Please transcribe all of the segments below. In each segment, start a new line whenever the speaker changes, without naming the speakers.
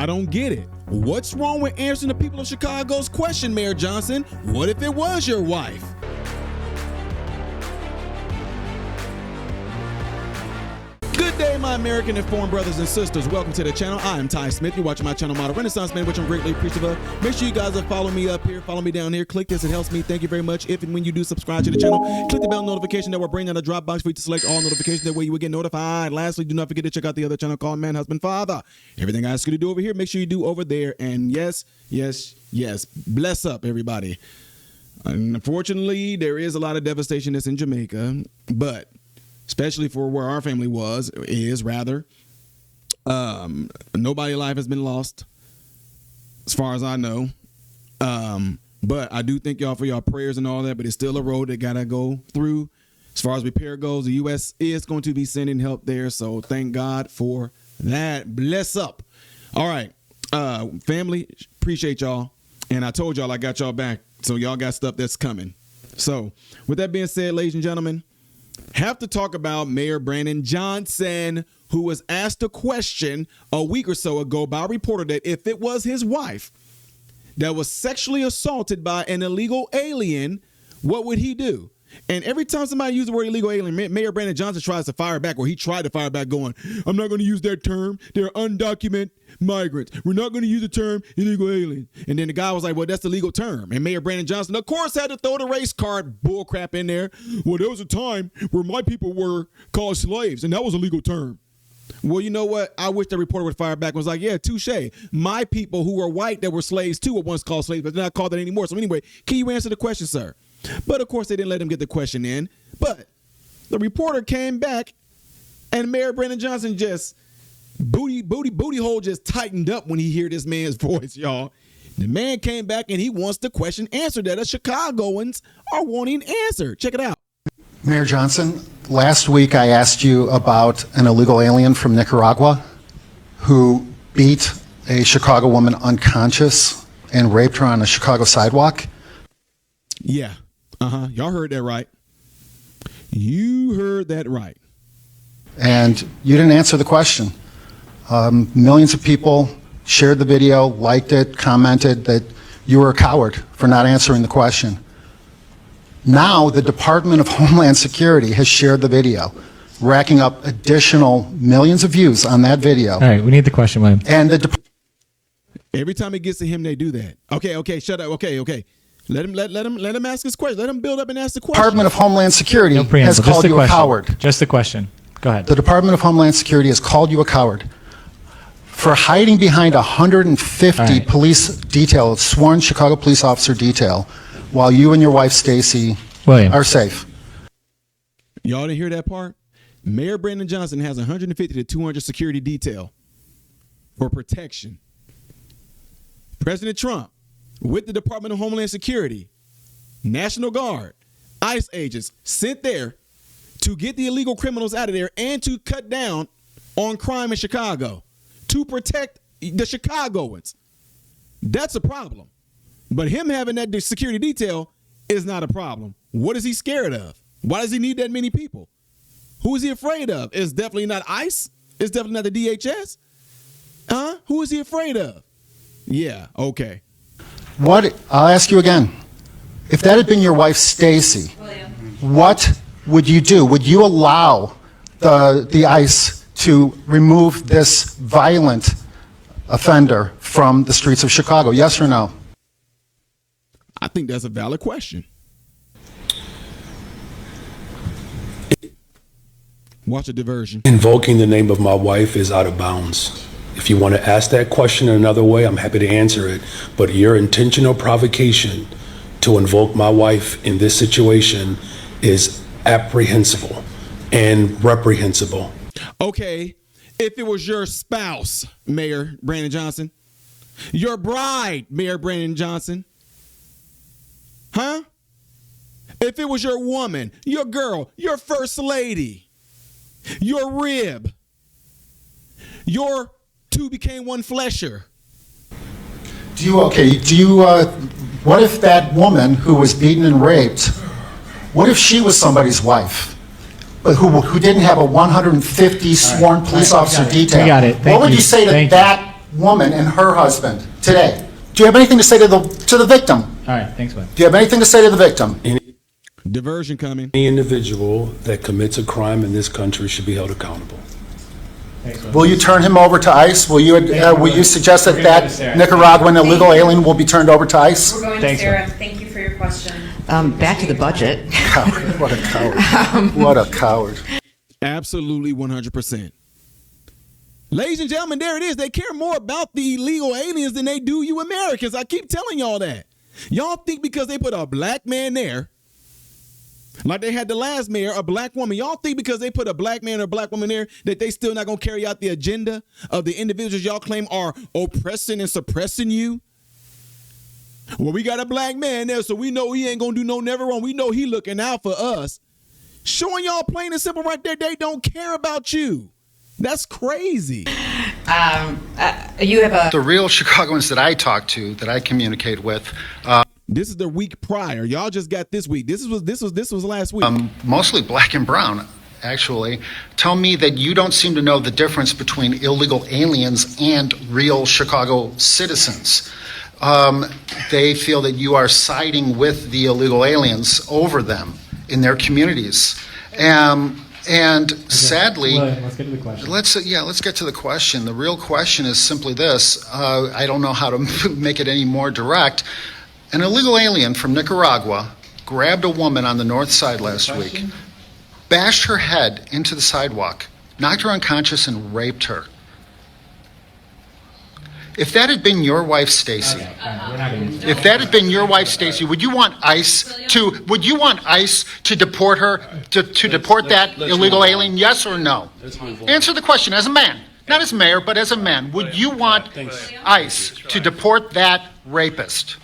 I don't get it. What's wrong with answering the people of Chicago's question, Mayor Johnson? What if it was your wife? Good day, my American informed brothers and sisters. Welcome to the channel. I am Ty Smith. You're watching my channel, Model Renaissance Man, which I'm greatly appreciative of. Make sure you guys are following me up here, follow me down here. Click this, it helps me. Thank you very much. If and when you do subscribe to the channel, click the bell notification that will bring down a drop box for you to select all notifications. That way you will get notified. Lastly, do not forget to check out the other channel called Man, Husband, Father. Everything I ask you to do over here, make sure you do over there. And yes, bless up, everybody. Unfortunately, there is a lot of devastation that's in Jamaica, but especially for where our family is rather. Nobody's life has been lost, as far as I know. But I do thank y'all for y'all prayers and all that, but it's still a road that gotta go through. As far as repair goes, the U.S. is going to be sending help there, so thank God for that. Bless up. All right, family, appreciate y'all. And I told y'all I got y'all back, so y'all got stuff that's coming. So with that being said, ladies and gentlemen, have to talk about Mayor Brandon Johnson, who was asked a question a week or so ago by a reporter that if it was his wife that was sexually assaulted by an illegal alien, what would he do? And every time somebody uses the word illegal alien, Mayor Brandon Johnson tries to fire back, or he tried to fire back going, I'm not going to use that term. They're undocumented migrants. We're not going to use the term illegal alien. And then the guy was like, well, that's the legal term. And Mayor Brandon Johnson, of course, had to throw the race card bullcrap in there. Well, there was a time where my people were called slaves, and that was a legal term. Well, you know what? I wish the reporter would fire back and was like, yeah, touche. My people who were white that were slaves too were once called slaves, but they're not called that anymore. So anyway, can you answer the question, sir? But of course, they didn't let him get the question in. But the reporter came back, and Mayor Brandon Johnson just booty hole just tightened up when he heard this man's voice, y'all. The man came back and he wants the question answered that us Chicagoans are wanting answered. Check it out.
Mayor Johnson, last week I asked you about an illegal alien from Nicaragua who beat a Chicago woman unconscious and raped her on a Chicago sidewalk.
Yeah. Y'all heard that right. You heard that right.
And you didn't answer the question. Millions of people shared the video, liked it, commented that you were a coward for not answering the question. Now the Department of Homeland Security has shared the video, racking up additional millions of views on that video.
All right, we need the question, William.
And the
every time it gets to him, they do that. Okay, shut up. Okay. Let him ask his question. Let him build up and ask the question.
Department of Homeland Security
No preamble,
has called you a coward.
Just the question. Go ahead.
The Department of Homeland Security has called you a coward for hiding behind 150 police detail, sworn Chicago police officer detail, while you and your wife, Stacy, are safe.
Y'all didn't hear that part? Mayor Brandon Johnson has 150 to 200 security detail for protection. President Trump, with the Department of Homeland Security, National Guard, ICE agents sent there to get the illegal criminals out of there and to cut down on crime in Chicago, to protect the Chicagoans. That's a problem. But him having that security detail is not a problem. What is he scared of? Why does he need that many people? Who is he afraid of? It's definitely not ICE. It's definitely not the DHS. Who is he afraid of? Yeah, okay.
I'll ask you again. If that had been your wife, Stacy, what would you do? Would you allow the ICE to remove this violent offender from the streets of Chicago? Yes or no?
I think that's a valid question. Watch a diversion.
Invoking the name of my wife is out of bounds. If you want to ask that question in another way, I'm happy to answer it. But your intentional provocation to invoke my wife in this situation is apprehensible and reprehensible.
Okay, if it was your spouse, Mayor Brandon Johnson, your bride, Mayor Brandon Johnson, if it was your woman, your girl, your first lady, your rib, your two became one flesher.
What if that woman who was beaten and raped, what if she was somebody's wife, but who didn't have a 150 sworn police officer detail?
We got it.
What would you say to that woman and her husband today. Do you have anything to say to the victim?
All right, thanks, Wayne.
Do you have anything to say to the victim?
Diversion coming.
Any individual that commits a crime in this country should be held accountable.
Thanks, Wayne.
Will you turn him over to ICE? Will you suggest
We're gonna
that
go to Sarah.
Nicaraguan illegal alien will be turned over to ICE?
We're going
Thanks,
to Sarah.
Ron.
Thank you for your question.
Back to the budget.
Coward. What a coward. What a coward.
Absolutely 100%. Ladies and gentlemen, there it is. They care more about the illegal aliens than they do you Americans. I keep telling y'all that. Y'all think because they put a black man there, like they had the last mayor, a black woman, y'all think because they put a black man or a black woman there that they still not going to carry out the agenda of the individuals y'all claim are oppressing and suppressing you? Well, we got a black man there, so we know he ain't going to do no never wrong. We know he looking out for us. Showing y'all plain and simple right there, they don't care about you. That's crazy.
You have a
The real Chicagoans that I talk to, that I communicate with,
This is the week prior. Y'all just got this week. This was last week.
mostly black and brown, actually, tell me that you don't seem to know the difference between illegal aliens and real Chicago citizens. They feel that you are siding with the illegal aliens over them in their communities. And sadly,
William, let's get to the question.
let's get to the question. The real question is simply this. I don't know how to make it any more direct. An illegal alien from Nicaragua grabbed a woman on the north side last week, bashed her head into the sidewalk, knocked her unconscious, and raped her. If that had been your wife, Stacy,
We're not going to.
if that had been your wife, Stacy, would you want ICE to deport her, to deport that illegal alien? Yes or no? Answer the question as a man, not as mayor, but as a man. Would you want ICE to deport that rapist?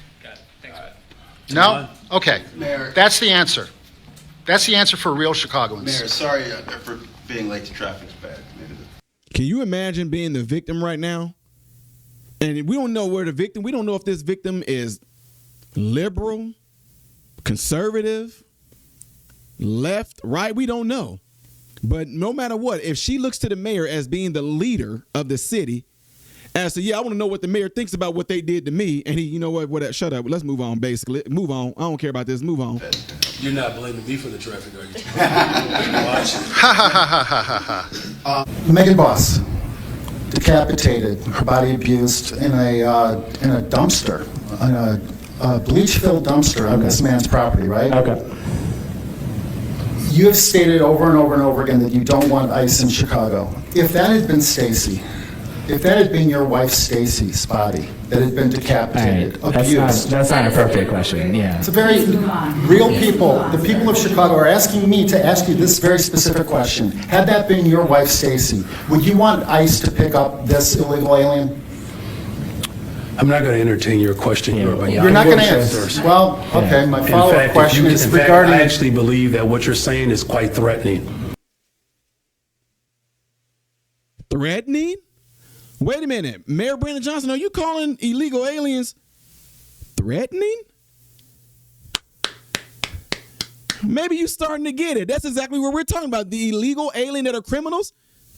No? Okay.
Mayor.
That's the answer. That's the answer for real Chicagoans.
Mayor, sorry for being late to traffic's bad.
Can you imagine being the victim right now? And we don't know where the victim, we don't know if this victim is liberal, conservative, left, right, we don't know. But no matter what, if she looks to the mayor as being the leader of the city, as to, I want to know what the mayor thinks about what they did to me. And he, you know what, shut up. Let's move on, basically. Move on. I don't care about this. Move on.
You're not blaming me for the traffic, are you?
Ha ha ha ha ha ha. Megan Boss, decapitated, her body abused in a dumpster, in a bleach-filled dumpster on this man's property, right?
Okay.
You have stated over and over and over again that you don't want ICE in Chicago. If that had been Stacy, if that had been your wife Stacy's body that had been decapitated, abused.
That's not an appropriate question. Yeah.
It's a very real people. The people of Chicago are asking me to ask you this very specific question. Had that been your wife Stacy, would you want ICE to pick up this illegal alien?
I'm not going to entertain your question here, but
You're not going to answer. Well, okay. My
in
follow-up
fact,
question is
in fact,
regarding.
I actually believe that what you're saying is quite threatening.
Threatening? Wait a minute. Mayor Brandon Johnson, are you calling illegal aliens threatening? Maybe you starting to get it. That's exactly what we're talking about. The illegal alien that are criminals?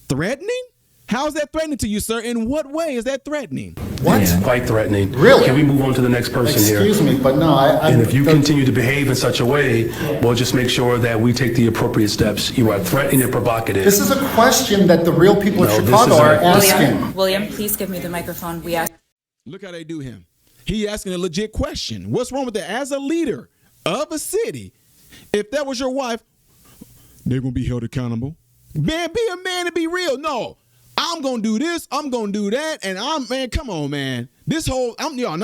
Threatening? How is that threatening to you, sir? In what way is that threatening?
What?
It's quite threatening.
Really?
Can we move on to the next person here?
Excuse me, but no,
And if you continue to behave in such a way, we'll just make sure that we take the appropriate steps. You are threatening and provocative.
This is a question that the real people of
No, this
Chicago
is
are
a-
asking.
William, please give me the microphone. We asked.
Look how they do him. He asking a legit question. What's wrong with that? As a leader of a city, if that was your wife, they're going to be held accountable. Man, be a man and be real. No, I'm going to do this. I'm going to do that. And man, come on, man. This whole, y'all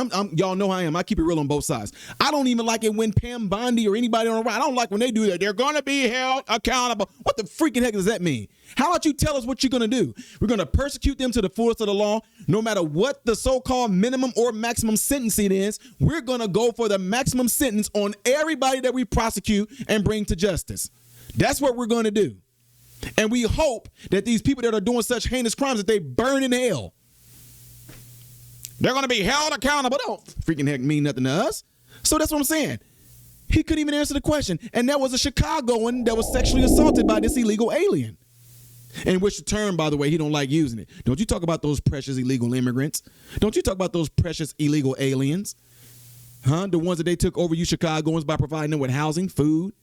know how I am. I keep it real on both sides. I don't even like it when Pam Bondi or anybody on the right, I don't like when they do that. They're going to be held accountable. What the freaking heck does that mean? How about you tell us what you're going to do? We're going to persecute them to the fullest of the law, no matter what the so-called minimum or maximum sentence it is. We're going to go for the maximum sentence on everybody that we prosecute and bring to justice. That's what we're going to do. And we hope that these people that are doing such heinous crimes, that they burn in hell. They're going to be held accountable. Don't freaking heck mean nothing to us. So that's what I'm saying. He couldn't even answer the question. And that was a Chicagoan that was sexually assaulted by this illegal alien. And which term, by the way, he don't like using it. Don't you talk about those precious illegal immigrants? Don't you talk about those precious illegal aliens? Huh? The ones that they took over you Chicagoans by providing them with housing, food,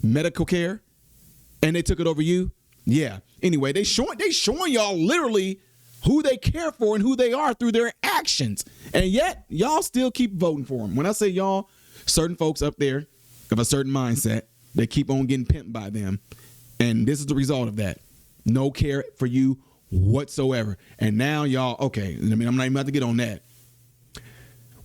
medical care, and they took it over you? Yeah. Anyway, they showing y'all literally who they care for and who they are through their actions. And yet, y'all still keep voting for them. When I say y'all, certain folks up there of a certain mindset, they keep on getting pimped by them. And this is the result of that. No care for you whatsoever. And now y'all, okay, I mean, I'm not even about to get on that.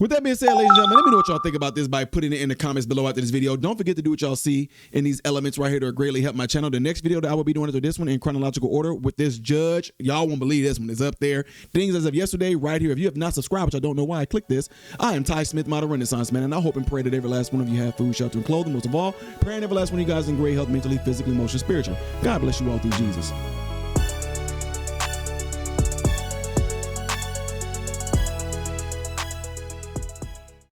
With that being said, ladies and gentlemen, let me know what y'all think about this by putting it in the comments below after this video. Don't forget to do what y'all see in these elements right here that greatly help my channel. The next video that I will be doing is this one in chronological order with this judge. Y'all won't believe this one is up there. Things as of yesterday right here. If you have not subscribed, which I don't know why I clicked this, I am Ty Smith, Model Renaissance Man, and I hope and pray that every last one of you have food, shelter, and clothing. Most of all, praying every last one of you guys in great health, mentally, physically, emotionally, spiritually. God bless you all through Jesus.